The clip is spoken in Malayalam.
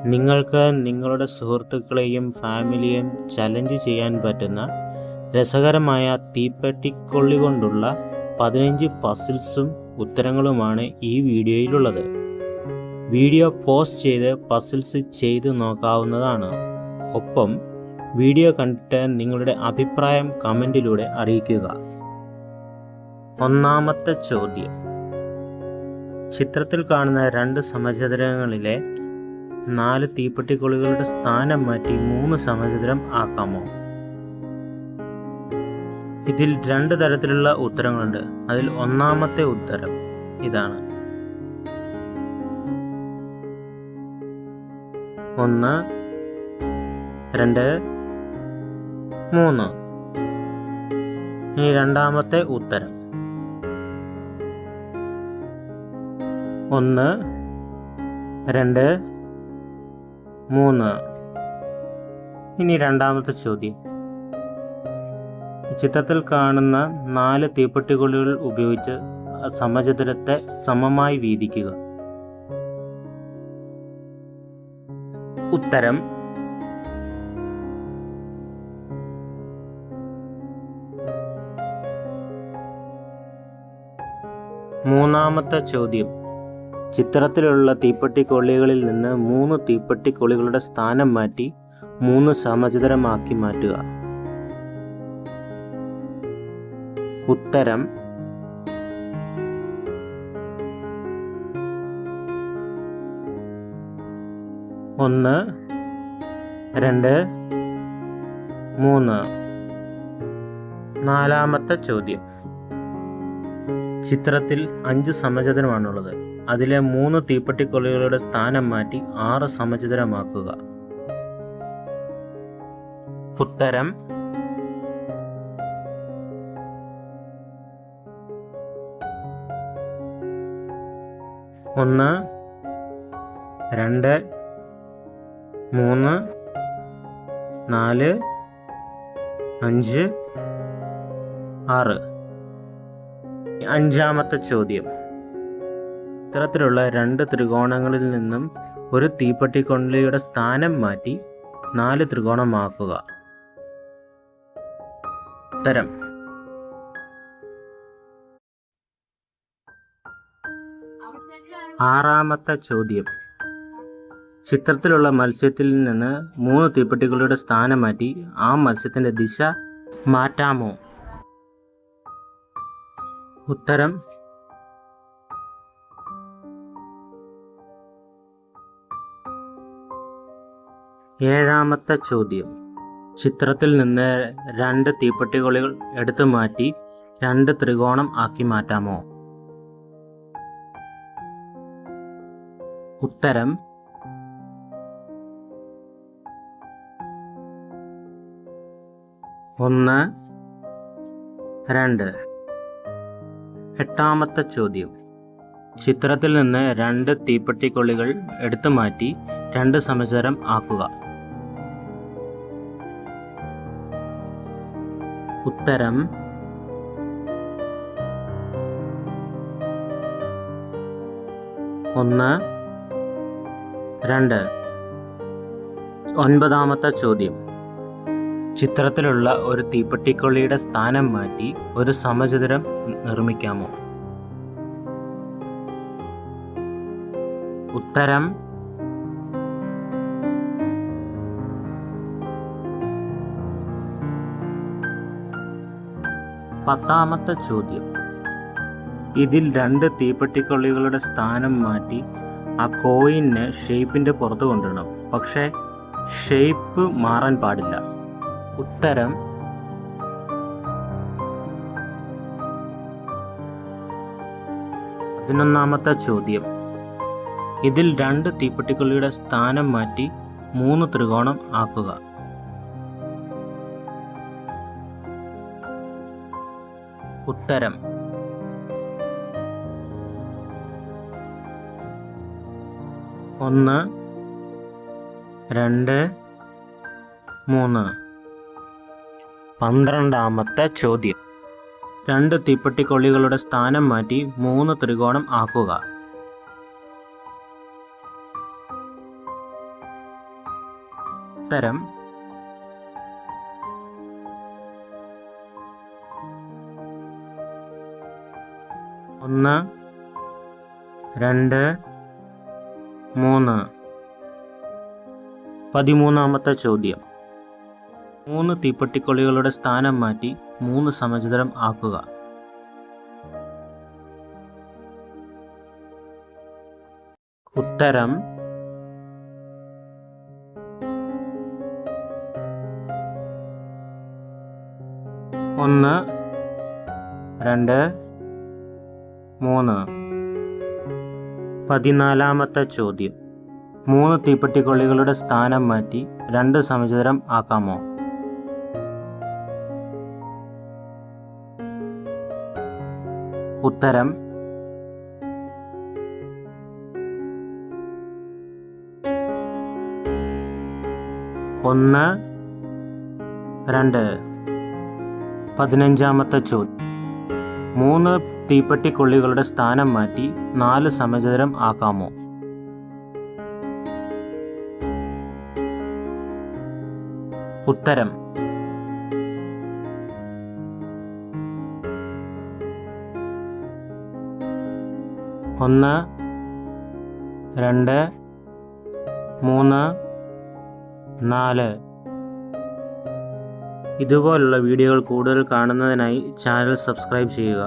നിങ്ങൾക്ക് നിങ്ങളുടെ സുഹൃത്തുക്കളെയും ഫാമിലിയെയും ചലഞ്ച് ചെയ്യാൻ പറ്റുന്ന രസകരമായ തീപ്പെട്ടിക്കൊള്ളി കൊണ്ടുള്ള 15 പസിൽസും ഉത്തരങ്ങളുമാണ് ഈ വീഡിയോയിലുള്ളത്. വീഡിയോ പോസ് ചെയ്ത് പസിൽസ് ചെയ്ത് നോക്കാവുന്നതാണ്. ഒപ്പം വീഡിയോ കണ്ടിട്ട് നിങ്ങളുടെ അഭിപ്രായം കമൻറ്റിലൂടെ അറിയിക്കുക. ഒന്നാമത്തെ ചോദ്യം, ചിത്രത്തിൽ കാണുന്ന 2 സമചതുരങ്ങളിലെ 4 തീപ്പെട്ടിക്കൊള്ളികളുടെ സ്ഥാനം മാറ്റി 3 സമചതുരം ആക്കാമോ? ഇതിൽ 2 തരത്തിലുള്ള ഉത്തരങ്ങളുണ്ട്. അതിൽ ഒന്നാമത്തെ ഉത്തരം ഇതാണ്. 1, 2, 3. ഇനി രണ്ടാമത്തെ ഉത്തരം 1, 2, 3. ഇനി രണ്ടാമത്തെ ചോദ്യം, ചിത്രത്തിൽ കാണുന്ന 4 തീപ്പെട്ടിക്കൊള്ളികൾ ഉപയോഗിച്ച് സമചതുരത്തെ സമമായി വീതിക്കുക. ഉത്തരം 3. ചോദ്യം, ചിത്രത്തിലുള്ള തീപ്പെട്ടിക്കൊള്ളികളിൽ നിന്ന് 3 തീപ്പെട്ടിക്കൊള്ളികളുടെ സ്ഥാനം മാറ്റി 3 സമചതുരമാക്കി മാറ്റുക. ഉത്തരം 1, 2, 3. 4. ചോദ്യം, ചിത്രത്തിൽ 5 സമചതുരമാണുള്ളത്. അതിലെ 3 തീപ്പെട്ടിക്കൊള്ളികളുടെ സ്ഥാനം മാറ്റി 6 സമചതുരമാക്കുക. ഉത്തരം 1, 2, 3, 4, 5, 6. 5. ചോദ്യം, ചിത്രത്തിലുള്ള 2 ത്രികോണങ്ങളിൽ നിന്നും ഒരു തീപ്പെട്ടിക്കൊള്ളിയുടെ സ്ഥാനം മാറ്റി 4 ത്രികോണമാക്കുക. ഉത്തരം 6. ചോദ്യം, ചിത്രത്തിലുള്ള മത്സ്യത്തിൽ നിന്ന് 3 തീപ്പെട്ടിക്കൊള്ളിയുടെ സ്ഥാനം മാറ്റി ആ മത്സ്യത്തിന്റെ ദിശ മാറ്റാമോ? ഉത്തരം 7. ചോദ്യം, ചിത്രത്തിൽ നിന്ന് 2 തീപ്പെട്ടിക്കൊള്ളികൾ എടുത്തു മാറ്റി 2 ത്രികോണം ആക്കി മാറ്റാമോ? ഉത്തരം 1, 2. 8. ചോദ്യം, ചിത്രത്തിൽ നിന്ന് 2 തീപ്പെട്ടിക്കൊള്ളികൾ എടുത്തു മാറ്റി 2 സമചതുരം ആക്കുക. ഉത്തരം 1, 2. 9. ചോദ്യം, ചിത്രത്തിലുള്ള ഒരു തീപ്പെട്ടിക്കൊള്ളിയുടെ സ്ഥാനം മാറ്റി ഒരു സമചതുരം നിർമ്മിക്കാമോ? ഉത്തരം 10. ചോദ്യം, ഇതിൽ 2 തീപ്പെട്ടിക്കൊള്ളികളുടെ സ്ഥാനം മാറ്റി ആ കോയിനെ ഷേപ്പിന്റെ പുറത്ത് കൊണ്ടിടണം. പക്ഷേ ഷേപ്പ് മാറാൻ പാടില്ല. ഉത്തരം 11. ചോദ്യം, ഇതിൽ 2 തീപ്പെട്ടിക്കൊള്ളിയുടെ സ്ഥാനം മാറ്റി 3 ത്രികോണം ആക്കുക. ഉത്തരം 1, 2, 3. 12. ചോദ്യം, 2 തീപ്പെട്ടിക്കൊള്ളികളുടെ സ്ഥാനം മാറ്റി 3 ത്രികോണം ആക്കുക. ഉത്തരം 1, 2, 3. 13-ാമത്തെ ചോദ്യം. 3 തീപ്പെട്ടിക്കൊള്ളികളുടെ സ്ഥാനം മാറ്റി 3 സമചതുരം ആക്കുക. ഉത്തരം 1, 2, 3. 14-ാമത്തെ ചോദ്യം. 3 തീപ്പെട്ടിക്കൊള്ളികളുടെ സ്ഥാനം മാറ്റി 2 സമചതുരം ആക്കാമോ? ഉത്തരം 1, 2. 15-ാമത്തെ ചോദ്യം. 3 തീപ്പെട്ടിക്കൊള്ളികളുടെ സ്ഥാനം മാറ്റി 4 സമചതുരം ആക്കാമോ? ഉത്തരം 1, 2, 3, 4. ഇതുപോലുള്ള വീഡിയോകൾ കൂടുതൽ കാണുന്നതിനായി ചാനൽ സബ്സ്ക്രൈബ് ചെയ്യുക.